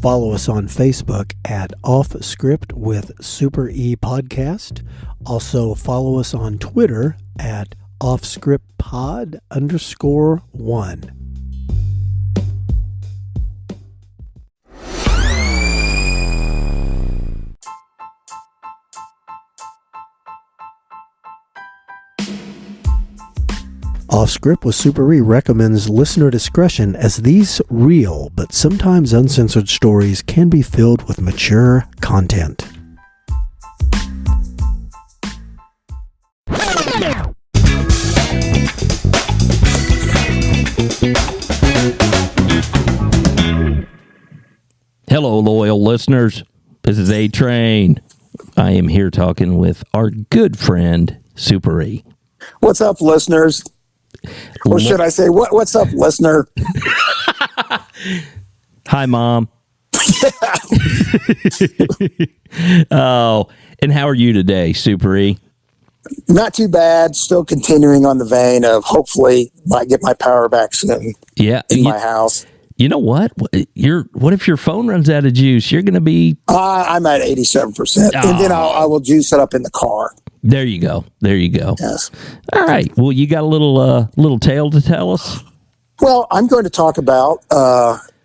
Follow us on Facebook at Off Script with Super E Podcast. Also follow us on Twitter at offscriptpod_1. Off Script with Super E recommends listener discretion, as these real but sometimes uncensored stories can be filled with mature content. Hello, loyal listeners. This is A-Train. I am here talking with our good friend, Super E. What's up, listeners? Or should I say, what's up, listener? Hi, Mom. Oh, and how are you today, Super E? Not too bad. Still continuing on the vein of hopefully might get my power back soon. Yeah, in my house. You know what? What if your phone runs out of juice? You're going to be... I'm at 87%. And then I will juice it up in the car. There you go. There you go. Yes. All right. Well, you got a little tale to tell us? Well, I'm going to talk about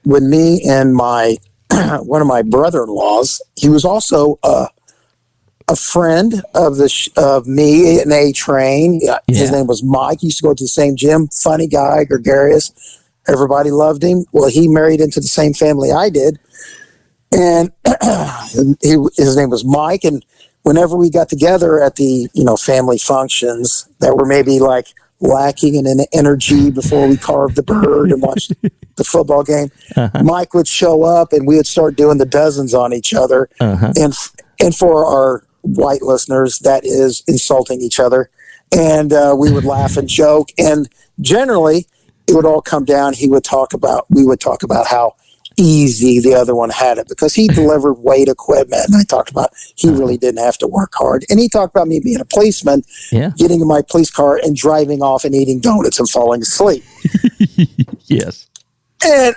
with me and my one of my brother-in-laws. He was also a friend of me and A-Train. His name was Mike. He used to go to the same gym. Funny guy, gregarious. Everybody loved him. Well, he married into the same family I did. And his name was Mike. And whenever we got together at the, family functions that were maybe like lacking in energy before we carved the bird and watched the football game, Mike would show up and we would start doing the dozens on each other. And for our white listeners, that is insulting each other. And we would laugh and joke. And generally, it would all come down. We would talk about how easy the other one had it because he delivered weight equipment. And I talked about he really didn't have to work hard. And he talked about me being a policeman, getting in my police car and driving off and eating donuts and falling asleep. Yes. And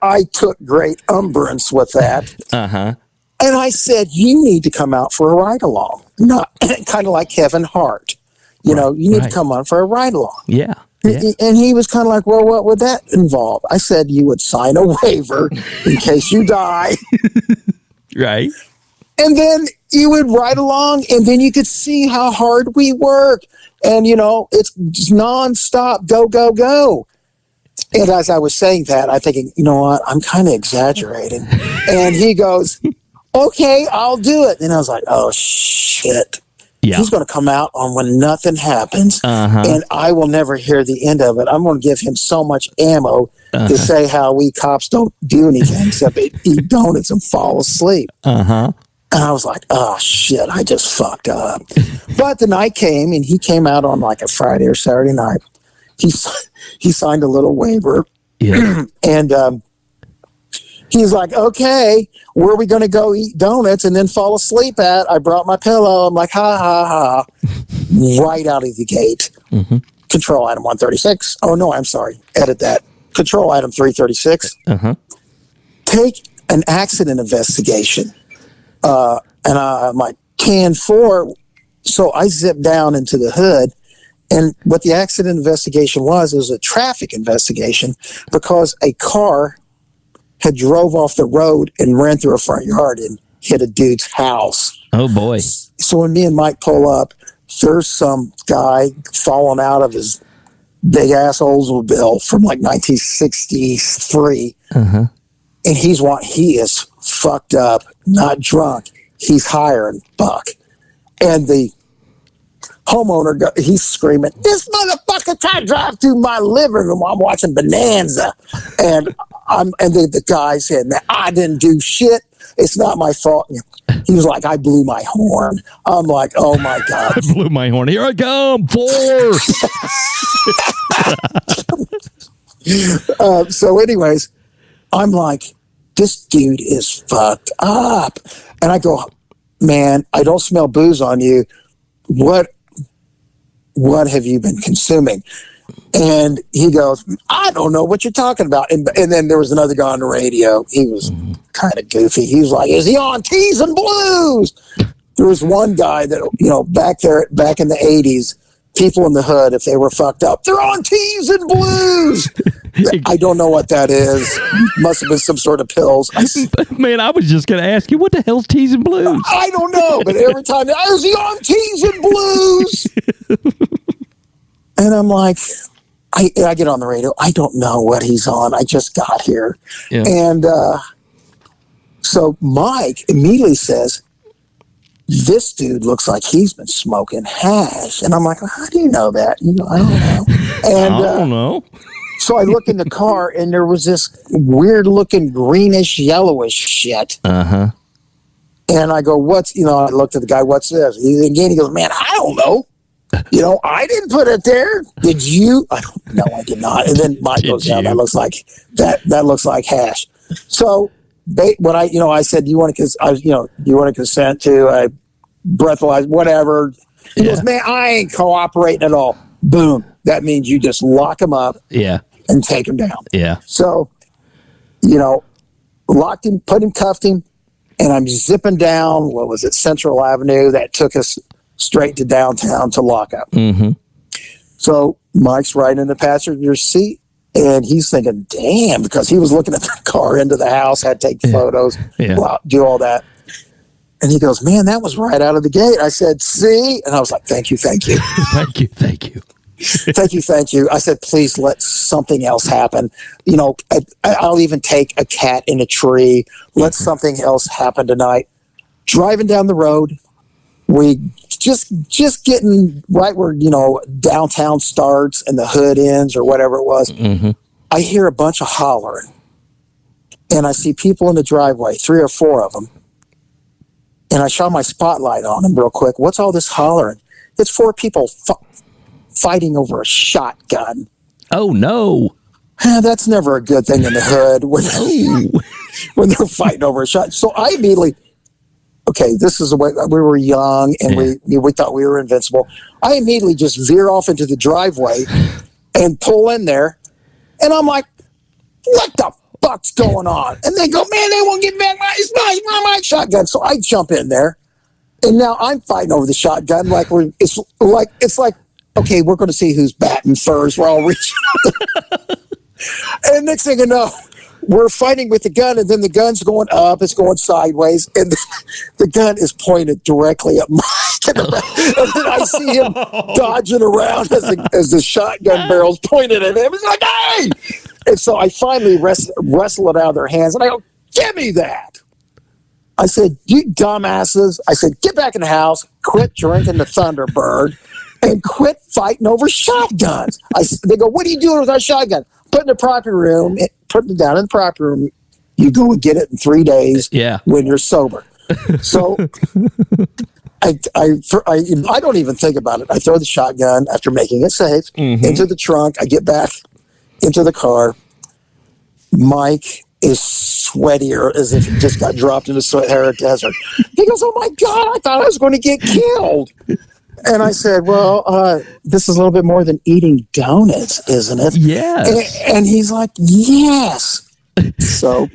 I took great umbrance with that. And I said, you need to come out for a ride along. Not kind of like Kevin Hart. You need to come on for a ride along. Yeah. And he was kind of like, well, what would that involve? I said, you would sign a waiver in case you die. Right. And then you would ride along, and then you could see how hard we work. And, it's just nonstop, go, go, go. And as I was saying that, I'm thinking, you know what? I'm kind of exaggerating. And he goes, okay, I'll do it. And I was like, oh, shit. Yeah. He's going to come out on when nothing happens, and I will never hear the end of it. I'm going to give him so much ammo to say how we cops don't do anything except eat donuts and fall asleep. And I was like, oh, shit, I just fucked up. But the night came, and he came out on like a Friday or Saturday night. He signed a little waiver, and he's like, okay, where are we going to go eat donuts and then fall asleep at? I brought my pillow. I'm like, ha, ha, ha. Right out of the gate. Control item 136. Oh, no, I'm sorry. Edit that. Control item 336. Take an accident investigation. And I'm like, 10-4. So I zipped down into the hood. And what the accident investigation was a traffic investigation because a car had drove off the road and ran through a front yard and hit a dude's house. Oh, boy. So when me and Mike pull up, there's some guy falling out of his big-ass Oldsmobile from like 1963. And he is fucked up, not drunk. He's hiring Buck. And the homeowner, he's screaming, this motherfucker tried to drive through my living room while I'm watching Bonanza. And the guy said, I didn't do shit. It's not my fault. He was like, I blew my horn. I'm like, oh my God. I blew my horn. Here I come. 4. So anyways, I'm like, this dude is fucked up. And I go, man, I don't smell booze on you. What have you been consuming? And he goes, I don't know what you're talking about. And then there was another guy on the radio. He was kind of goofy. He was like, is he on Tees and Blues? There was one guy that, back in the 80s, people in the hood, if they were fucked up, they're on Tees and Blues. I don't know what that is. Must have been some sort of pills. Man, I was just going to ask you, what the hell's Tees and Blues? I don't know, but every time, is he on Tees and Blues? And I'm like, I get on the radio. I don't know what he's on. I just got here. Yeah. And so Mike immediately says, this dude looks like he's been smoking hash. And I'm like, well, how do you know that? I don't know. And I don't know. So I look in the car, and there was this weird-looking greenish, yellowish shit. Uh-huh. And I go, I looked at the guy, what's this? He goes, man, I don't know. I didn't put it there. Did you? I don't know. I did not. And then Mike goes down. That looks like hash. So when I said, you want to consent to a breathalyzer, whatever. He goes, man, I ain't cooperating at all. Boom. That means you just lock him up. Yeah. And take him down. Yeah. So, locked him, cuffed him, and I'm zipping down, Central Avenue. That took us straight to downtown to lockup. Mm-hmm. So Mike's right in the passenger seat, and he's thinking, damn, because he was looking at the car into the house, had to take photos, do all that. And he goes, man, that was right out of the gate. I said, see? And I was like, thank you. Thank you. Thank you. I said, please let something else happen. I'll even take a cat in a tree. Let something else happen tonight. Driving down the road, we just getting right where, downtown starts and the hood ends or whatever it was. Mm-hmm. I hear a bunch of hollering. And I see people in the driveway, 3 or 4 of them. And I shine my spotlight on them real quick. What's all this hollering? It's 4 people fighting over a shotgun. Oh, no. That's never a good thing in the hood when they're fighting over a shot. So I immediately, this is the way we were young and we thought we were invincible. I immediately just veer off into the driveway and pull in there. And I'm like, what the fuck's going on? And they go, man, they won't get back my shotgun. So I jump in there. And now I'm fighting over the shotgun it's like, okay, we're going to see who's batting first. We're all reaching out. And next thing you know, we're fighting with the gun, and then the gun's going up, it's going sideways, and the gun is pointed directly at Mike. And then I see him dodging around as the shotgun barrel's pointed at him. He's like, hey! And so I finally wrestle it out of their hands, and I go, give me that! I said, you dumbasses. I said, get back in the house, quit drinking the Thunderbird, and quit fighting over shotguns. They go, what are you doing with our shotgun? Put it in the property room, put it down in the property room. You go and get it in 3 days when you're sober. So I don't even think about it. I throw the shotgun after making it safe into the trunk. I get back into the car. Mike is sweatier as if he just got dropped in the Sahara Desert. He goes, oh my God, I thought I was going to get killed. And I said, well, this is a little bit more than eating donuts, isn't it? Yes. And he's like, yes. So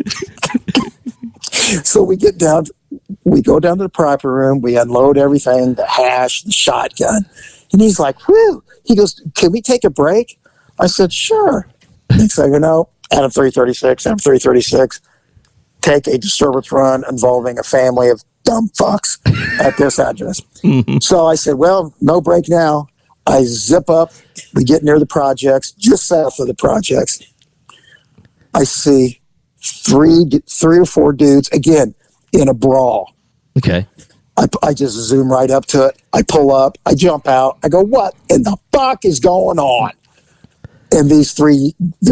we go down to the property room. We unload everything, the hash, the shotgun. And he's like, whew. He goes, can we take a break? I said, sure. Next thing you know, Adam 336, take a disturbance run involving a family of dumb fucks at this address. So I said, well, no break now. I zip up. We get near the projects, just south of the projects. I see three or four dudes, again, in a brawl. Okay. I just zoom right up to it. I pull up. I jump out. I go, what in the fuck is going on? And they're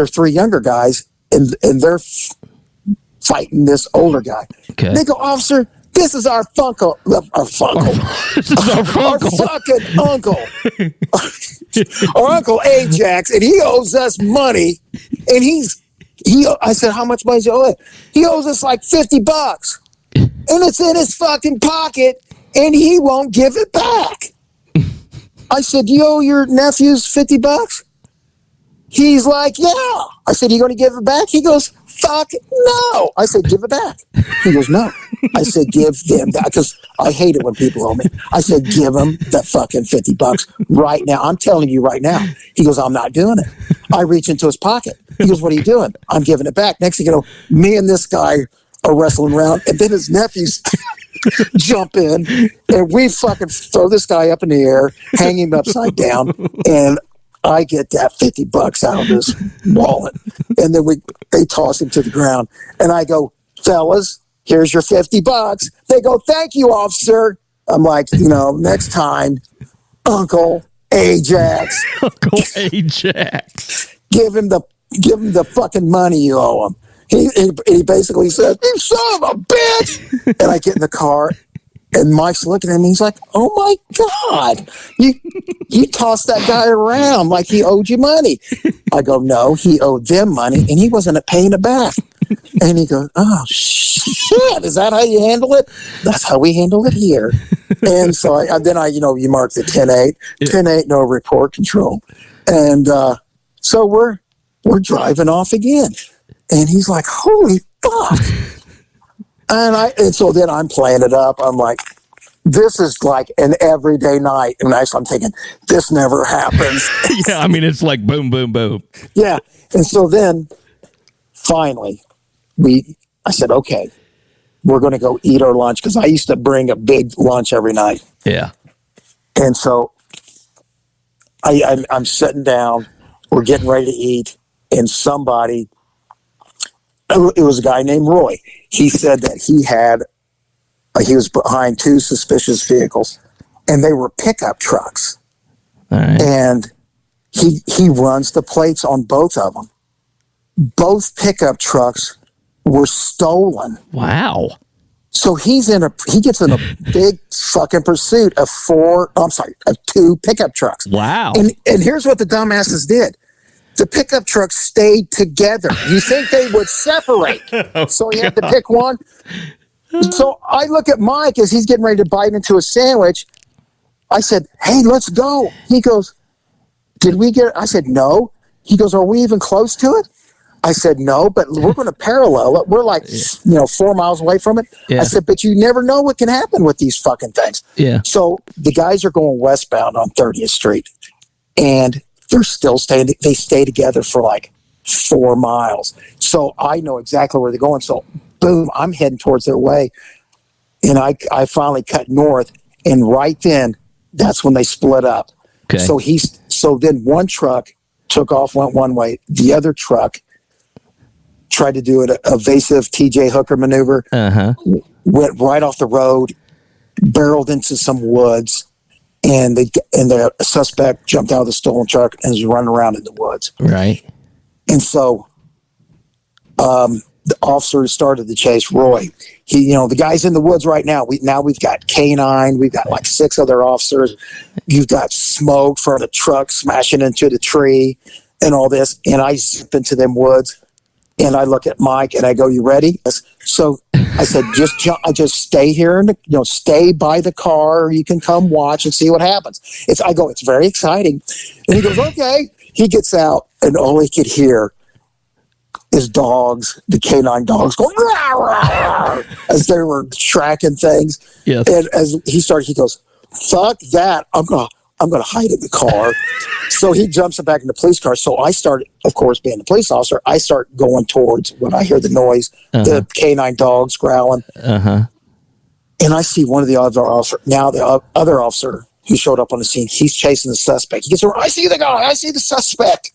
3 younger guys, and they're fighting this older guy. Okay. They go, officer, this is our funkle. Our fucking uncle. Our Uncle Ajax, and he owes us money. And I said, how much money do you owe? He owes us like $50. And it's in his fucking pocket, and he won't give it back. I said, do you owe your nephews $50? He's like, yeah. I said, you going to give it back? He goes, fuck no. I said, give it back. He goes, no. I said, give them that, because I hate it when people owe me. I said, give him that fucking $50 right now. I'm telling you right now. He goes, I'm not doing it. I reach into his pocket. He goes, what are you doing? I'm giving it back. Next thing you know, me and this guy are wrestling around, and then his nephews jump in, and we fucking throw this guy up in the air, hang him upside down, and I get that $50 out of his wallet, and then they toss him to the ground, and I go, fellas, here's your $50. They go, thank you, officer. I'm like, next time, Uncle Ajax, Uncle Ajax, give him the fucking money you owe him. He basically said, you son of a bitch, and I get in the car. And Mike's looking at me. He's like, "Oh my God, you tossed that guy around like he owed you money." I go, "No, he owed them money, and he wasn't paying it back." And he goes, "Oh shit, is that how you handle it?" That's how we handle it here. And so you mark the 10-8, 10-8, no report control, and so we're driving off again, and he's like, "Holy fuck." And so then I'm playing it up. I'm like, this is like an everyday night. And I'm thinking, this never happens. Yeah, I mean, it's like boom, boom, boom. Yeah. And so then finally, I said, okay, we're going to go eat our lunch, because I used to bring a big lunch every night. Yeah. And so I'm sitting down. We're getting ready to eat. And it was a guy named Roy. He said that he was behind two suspicious vehicles, and they were pickup trucks. All right. And he runs the plates on both of them. Both pickup trucks were stolen. Wow. So he gets in a big fucking pursuit of two pickup trucks. Wow. And here's what the dumbasses did. The pickup trucks stayed together. You think they would separate? So he had to pick one. So I look at Mike as he's getting ready to bite into a sandwich. I said, "Hey, let's go." He goes, "Did we get it?" I said, "No." He goes, "Are we even close to it?" I said, "No, but we're going to parallel it. We're like, 4 miles away from it." Yeah. I said, "But you never know what can happen with these fucking things." Yeah. So the guys are going westbound on 30th Street, and they're still staying. They stay together for like 4 miles. So I know exactly where they're going. So boom, I'm heading towards their way. And I finally cut north. And right then, that's when they split up. Okay. So then one truck took off, went one way. The other truck tried to do an evasive TJ Hooker maneuver. Went right off the road, barreled into some woods. And the suspect jumped out of the stolen truck and was running around in the woods. Right. And so the officer started the chase. Roy, the guy's in the woods right now. We've got K9. We've got like 6 other officers. You've got smoke from the truck smashing into the tree and all this. And I zip into them woods. And I look at Mike and I go, "You ready?" So I said, just stay here and stay by the car. You can come watch and see what happens. It's very exciting. And he goes, "Okay." He gets out, and all he could hear is dogs, the canine dogs going rah, rah, rah, as they were tracking things. Yes. And as he started, he goes, "Fuck that! I'm gonna hide in the car." So he jumps back in the police car. So I start, of course, being the police officer, I start going towards when I hear the noise, the canine dogs growling. And I see one of the other officers. Now the other officer who showed up on the scene, he's chasing the suspect. He gets over, "I see the guy. I see the suspect."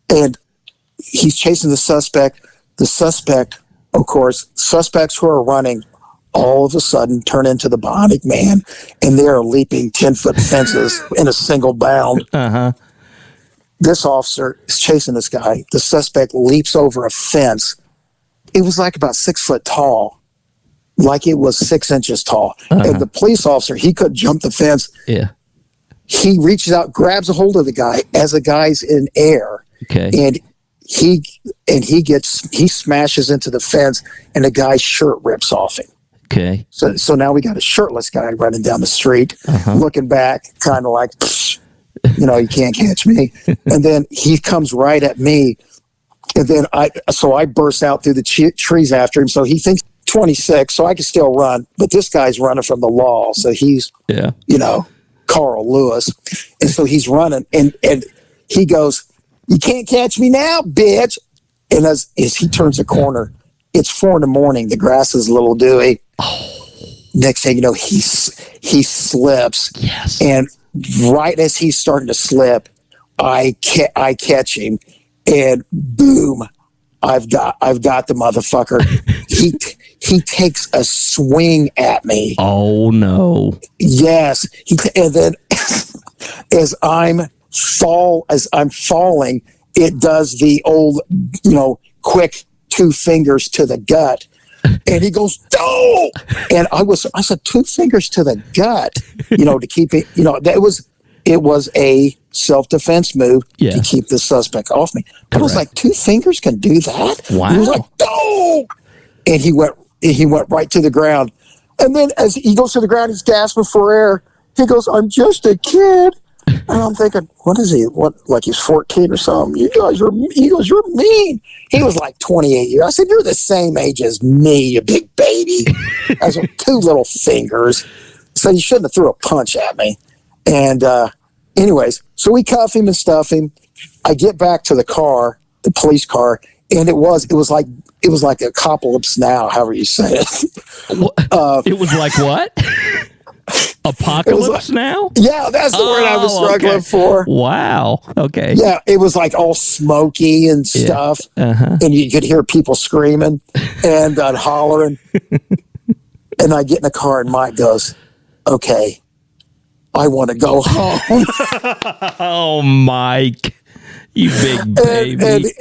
And he's chasing the suspect. The suspect, of course, suspects who are running all of a sudden turn into the Bionic Man, and they are leaping 10-foot fences in a single bound. This officer is chasing this guy. The suspect leaps over a fence. It was like about 6 foot tall, like it was 6 inches tall. And the police officer, he could jump the fence. Yeah. He reaches out, grabs a hold of the guy as the guy's in air. Okay. And he smashes into the fence, and the guy's shirt rips off him. Okay. So now we got a shirtless guy running down the street, looking back, kind of like, You can't catch me. And then he comes right at me. And then I burst out through the trees after him. So he thinks 26, so I can still run. But this guy's running from the law. So he's, Carl Lewis. And so he's running. And he goes, "You can't catch me now, bitch." And as he turns the corner, it's 4 a.m. The grass is a little dewy. Next thing you know, he slips. Yes. And right as he's starting to slip, I catch him, and boom, I've got the motherfucker. He takes a swing at me. Oh no! Yes, and then as I'm falling, it does the old, quick 2 fingers to the gut. And he goes, "No!" And I said, 2 fingers to the gut, to keep it, it was a self-defense move to keep the suspect off me. But I was like, 2 fingers can do that? Wow. He was like, "No!" And he went right to the ground. And then as he goes to the ground, he's gasping for air. He goes, "I'm just a kid." And I'm thinking, what is he? Like he's 14 or something? He goes, "You're mean." He was like 28 years. I said, "You're the same age as me, you big baby." I said, 2 little fingers. So he shouldn't have threw a punch at me. And anyways, so we cuff him and stuff him. I get back to the car, the police car, and it was like apocalypse now, however you say it. It was like what? Apocalypse now? Yeah, that's the word I was struggling for. Wow. Okay. Yeah, it was like all smoky and stuff, and you could hear people screaming and hollering. And I get in the car, and Mike goes, "Okay, I want to go home." Oh, Mike, you big baby.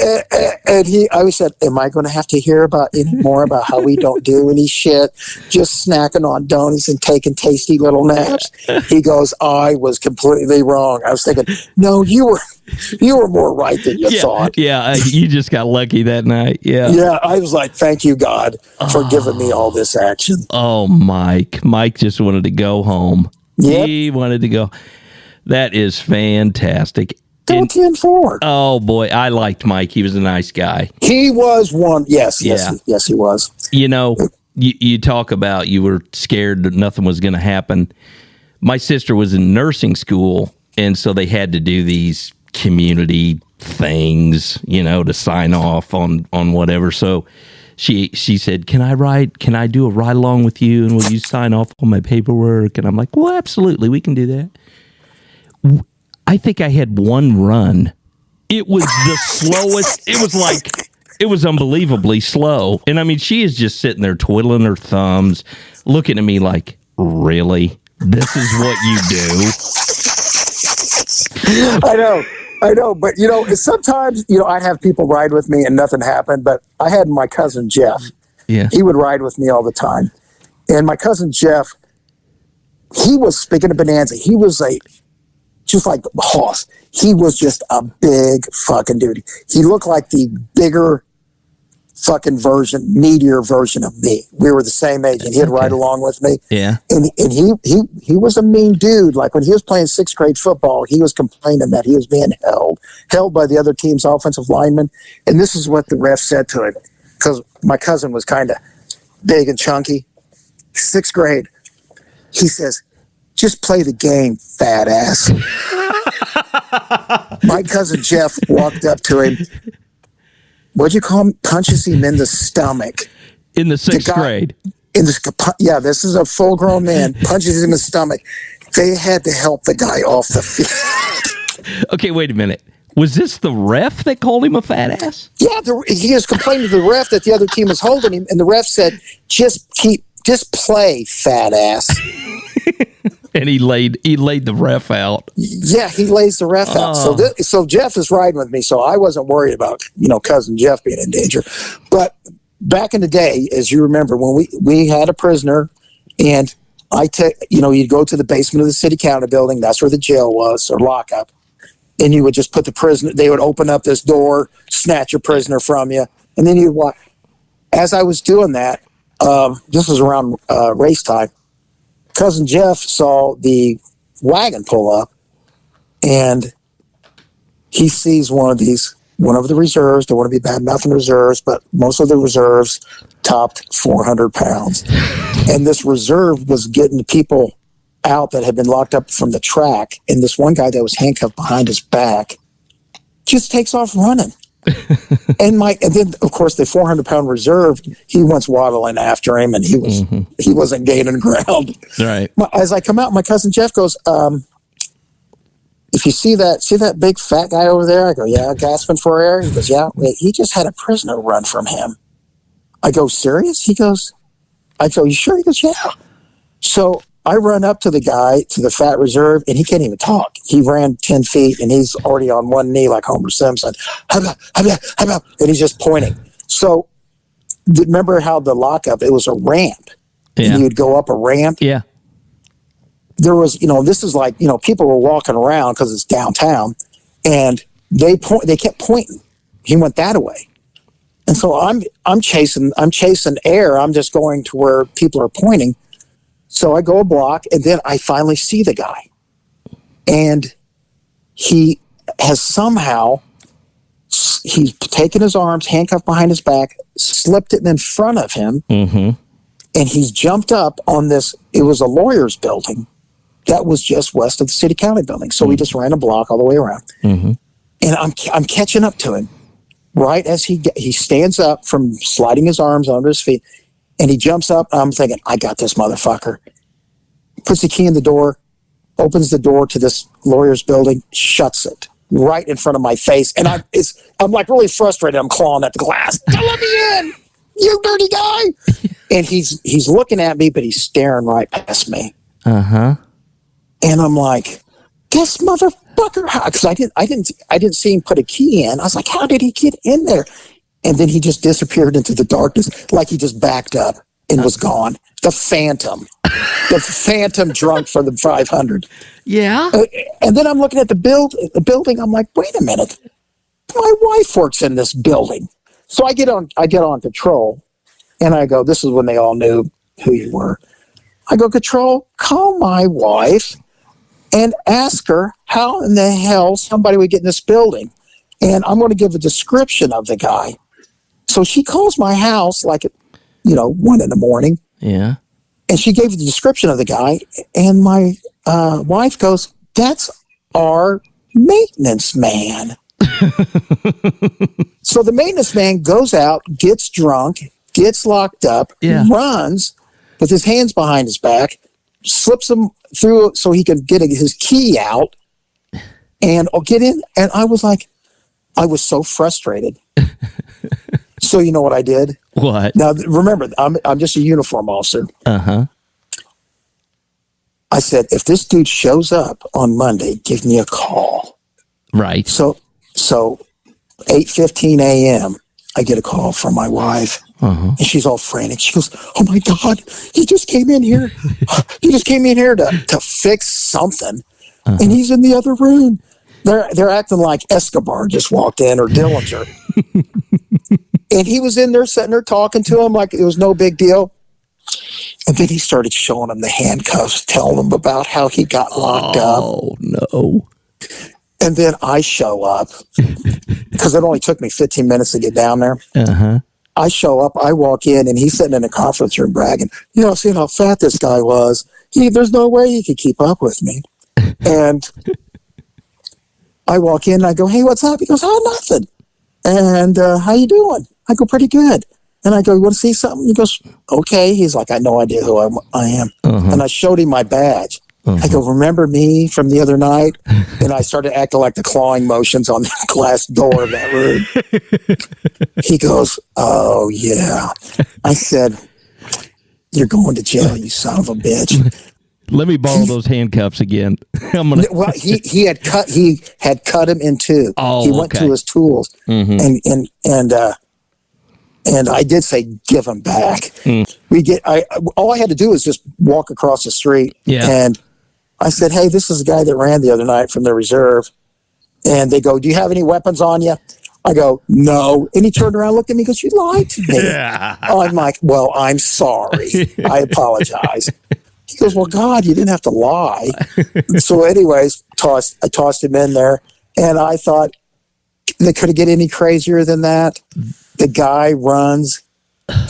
And I said, "Am I going to have to hear any more about how we don't do any shit, just snacking on donuts and taking tasty little naps?" He goes, "I was completely wrong." I was thinking, "No, you were more right than you thought." Yeah, you just got lucky that night. Yeah. Yeah, I was like, "Thank you, God, for giving me all this action." Oh, Mike just wanted to go home. Yep. He wanted to go. That is fantastic. Go 10-4. Oh boy, I liked Mike. He was a nice guy. He was one. Yes, he was. You talk about you were scared that nothing was going to happen. My sister was in nursing school, and so they had to do these community things, to sign off on whatever. So she said, Can I do a ride along with you, and will you sign off on my paperwork?" And I'm like, "Well, absolutely, we can do that." I think I had one run. It was the slowest. It was unbelievably slow. And I mean, she is just sitting there twiddling her thumbs, looking at me like, "Really? This is what you do?" I know. But, sometimes, I'd have people ride with me and nothing happened. But I had my cousin Jeff. Yeah. He would ride with me all the time. And my cousin Jeff, he was, speaking of Bonanza, he was just like Hoss. He was just a big fucking dude. He looked like the bigger fucking meatier version of me. We were the same age, and he'd ride along with me. Yeah. And he was a mean dude. Like when he was playing 6th grade football, he was complaining that he was being held by the other team's offensive lineman. And this is what the ref said to him, because my cousin was kind of big and chunky. 6th grade. He says, "Just play the game, fat ass." My cousin Jeff walked up to him. What'd you call him? Punches him in the stomach. In the 6th grade. This is a full-grown man. Punches him in the stomach. They had to help the guy off the field. Okay, wait a minute. Was this the ref that called him a fat ass? Yeah, he was complaining to the ref that the other team was holding him, and the ref said, just play, fat ass." And he laid the ref out. Yeah, he lays the ref out. So Jeff is riding with me, so I wasn't worried about cousin Jeff being in danger. But back in the day, as you remember, when we had a prisoner, and you'd go to the basement of the city county building. That's where the jail was, or lockup, and you would just put the prisoner. They would open up this door, snatch your prisoner from you, and then you'd walk. As I was doing that, this was around race time. Cousin Jeff saw the wagon pull up, And he sees one of the reserves. Don't want to be bad mouthing reserves, but most of the reserves topped 400 pounds. And this reserve was getting people out that had been locked up from the track. And this one guy that was handcuffed behind his back just takes off running. and then of course the 400-pound reserve, he went waddling after him, and he wasn't gaining ground. Right. As I come out, my cousin Jeff goes, if you see that big fat guy over there? I go, yeah, gasping for air. He goes, yeah. He just had a prisoner run from him. I go, serious? I go, you sure? He goes, yeah. So I run up to the guy, to the fat reserve, and he can't even talk. He ran 10 feet, and he's already on one knee like Homer Simpson. And he's just pointing. So remember how the lockup, it was a ramp. Yeah. And you'd go up a ramp. Yeah. There was, this is like, people were walking around because it's downtown, and they kept pointing. He went that way. And so I'm chasing air. I'm just going to where people are pointing. So I go a block, and then I finally see the guy. And he has somehow, he's taken his arms, handcuffed behind his back, slipped it in front of him, and he's jumped up on this. It was a lawyer's building that was just west of the city county building. So we just ran a block all the way around. And I'm catching up to him right as he stands up from sliding his arms under his feet. And he jumps up, and I'm thinking, I got this motherfucker. Puts the key in the door, opens the door to this lawyer's building, shuts it right in front of my face. And I'm like really frustrated. I'm clawing at the glass. Don't let me in, you dirty guy. And he's looking at me, but he's staring right past me. And I'm like, this motherfucker, because I didn't see him put a key in. I was like, how did he get in there? And then he just disappeared into the darkness, like he just backed up and was gone. The Phantom drunk for the 500. Yeah. And then I'm looking at the building. I'm like, wait a minute, my wife works in this building. So I get on patrol, and I go. This is when they all knew who you were. I go, Control, call my wife and ask her how in the hell somebody would get in this building, and I'm going to give a description of the guy. So she calls my house like at 1 a.m. Yeah. And she gave the description of the guy, and my wife goes, that's our maintenance man. So the maintenance man goes out, gets drunk, gets locked up, runs with his hands behind his back, slips him through so he can get his key out and get in. And I was so frustrated. So you know what I did? What? Now remember, I'm just a uniform officer. I said, if this dude shows up on Monday, give me a call. Right. So 8:15 a.m. I get a call from my wife, and she's all frantic. She goes, "Oh my God, he just came in here. He just came in here to fix something, and he's in the other room." They're acting like Escobar just walked in, or Dillinger. And he was in there sitting there talking to him like it was no big deal. And then he started showing him the handcuffs, telling him about how he got locked up. Oh, no. And then I show up, because it only took me 15 minutes to get down there. I show up, I walk in, and he's sitting in a conference room bragging, seeing how fat this guy was. There's no way he could keep up with me. And I walk in, and I go, hey, what's up? He goes, oh, nothing. And how you doing? I go, pretty good. And I go, you want to see something? He goes, okay. He's like, I had no idea who I am. And I showed him my badge. I go, remember me from the other night? And I started acting like the clawing motions on the glass door of that room. He goes, oh, yeah. I said, you're going to jail, you son of a bitch. Let me borrow those handcuffs again. Well, he had cut him in two. Oh, he went to his tools, and I did say, give him back. All I had to do was just walk across the street. And I said, hey, this is the guy that ran the other night from the reserve. And they go, do you have any weapons on you? I go, no. And he turned around, looked at me, and goes, you lied to me. I'm like, well, I'm sorry. I apologize. He goes, well, God, you didn't have to lie. So anyways, I tossed him in there, and I thought, they could have get any crazier than that. The guy runs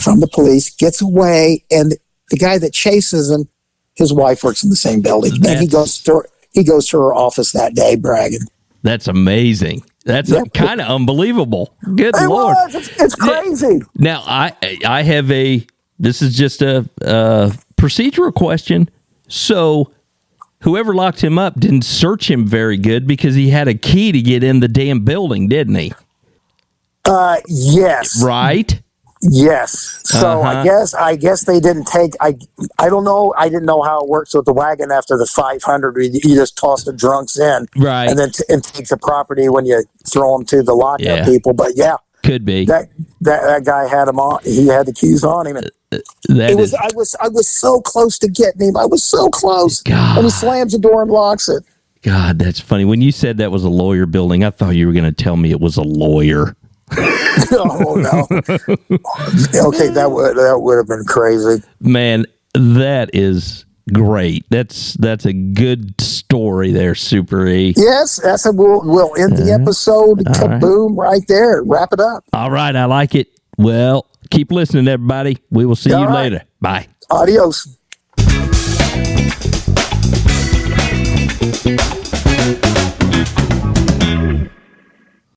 from the police, gets away, and the guy that chases him, his wife works in the same building. And he goes to her office that day bragging. That's amazing. That's kind of unbelievable. Good Lord. It's crazy. Now, I have this is just a procedural question. So whoever locked him up didn't search him very good because he had a key to get in the damn building, didn't he? Yes. Right? Yes. So I guess they didn't take. I don't know. I didn't know how it works with the wagon after the 500. You just toss the drunks in, right, and then and take the property when you throw them to the lockup people. But yeah, could be that guy had him on. He had the keys on him. And I was so close to getting him. I was so close. God. And he slams the door and locks it. God, that's funny. When you said that was a lawyer building, I thought you were going to tell me it was a lawyer. Oh no. Okay, that would have been crazy. Man, that is great. That's a good story there, Super E. Yes, we'll end the episode. Kaboom, right there. Wrap it up. All right, I like it. Well, keep listening, everybody. We will see you later. Bye. Adios.